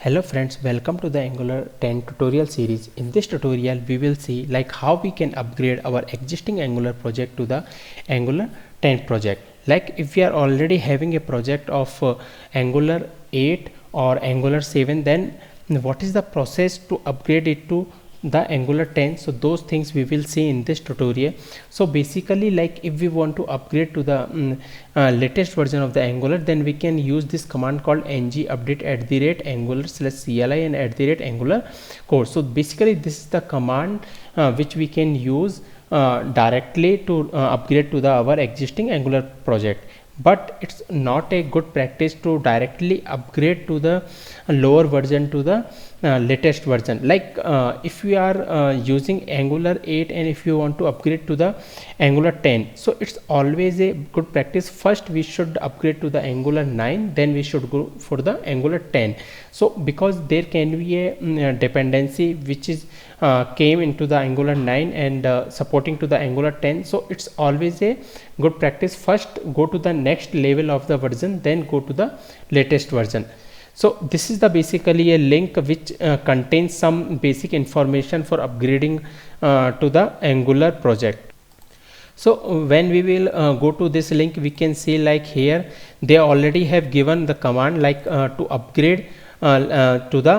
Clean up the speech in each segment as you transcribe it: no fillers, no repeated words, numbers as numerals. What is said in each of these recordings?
Hello friends, welcome to the Angular 10 tutorial series. In this tutorial we will see like how we can upgrade our existing Angular project to the Angular 10 project. Like if we are already having a project of Angular 8 or Angular 7, then what is the process to upgrade it to the Angular 10? So those things we will see in this tutorial. So basically, like if we want to upgrade to the latest version of the Angular, then we can use this command called ng update @angular/cli and @angular core. So basically this is the command which we can use directly to upgrade to the our existing Angular project. But it's not a good practice to directly upgrade to the lower version to the latest version. Like if we are using Angular 8 and if you want to upgrade to the Angular 10, so it's always a good practice. First we should upgrade to the Angular 9, then we should go for the Angular 10. So because there can be a dependency which is came into the Angular 9 and supporting to the Angular 10, so it's always a good practice. First go to the next level of the version, then go to the latest version. So this is the basically a link which contains some basic information for upgrading to the Angular project. So when we will go to this link, we can see like here they already have given the command like to upgrade to the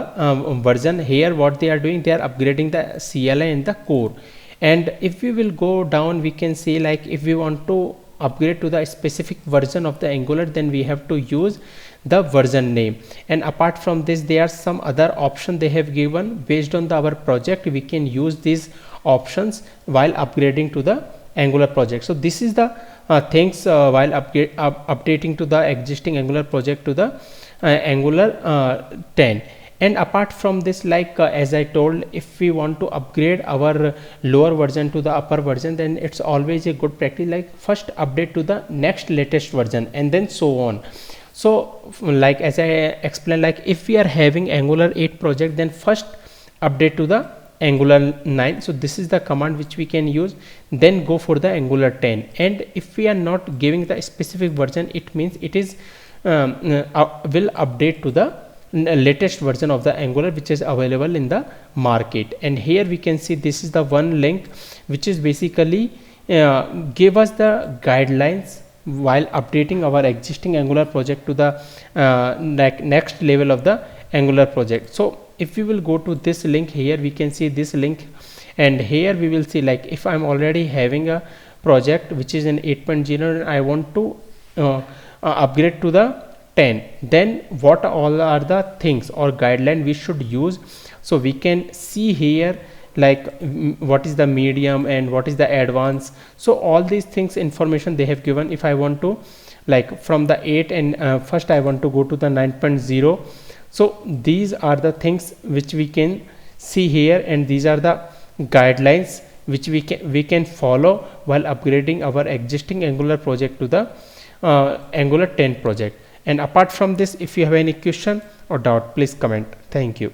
version. Here what they are doing, they are upgrading the CLI and the core. And if we will go down, we can see like if we want to upgrade to the specific version of the Angular, then we have to use the version name. And apart from this, there are some other options they have given based on our project. We can use these options while upgrading to the Angular project. So this is the things while updating to the existing Angular project to the Angular 10. And apart from this, like as I told, if we want to upgrade our lower version to the upper version, then it's always a good practice like first update to the next latest version and then so on. So like as I explained, like if we are having Angular 8 project, then first update to the Angular 9. So this is the command which we can use, then go for the Angular 10. And if we are not giving the specific version, it means it is will update to the latest version of the Angular which is available in the market. And here we can see this is the one link which is basically give us the guidelines while updating our existing Angular project to the next level of the Angular project. So if we will go to this link, here we can see this link, and here we will see like if I'm already having a project which is in 8.0 and I want to upgrade to the 10, then what all are the things or guideline we should use. So we can see here like what is the medium and what is the advanced. So all these things information they have given. If I want to like from the 8 and first I want to go to the 9.0, so these are the things which we can see here, and these are the guidelines which we can follow while upgrading our existing Angular project to the Angular 10 project. And apart from this, if you have any question or doubt, please comment. Thank you.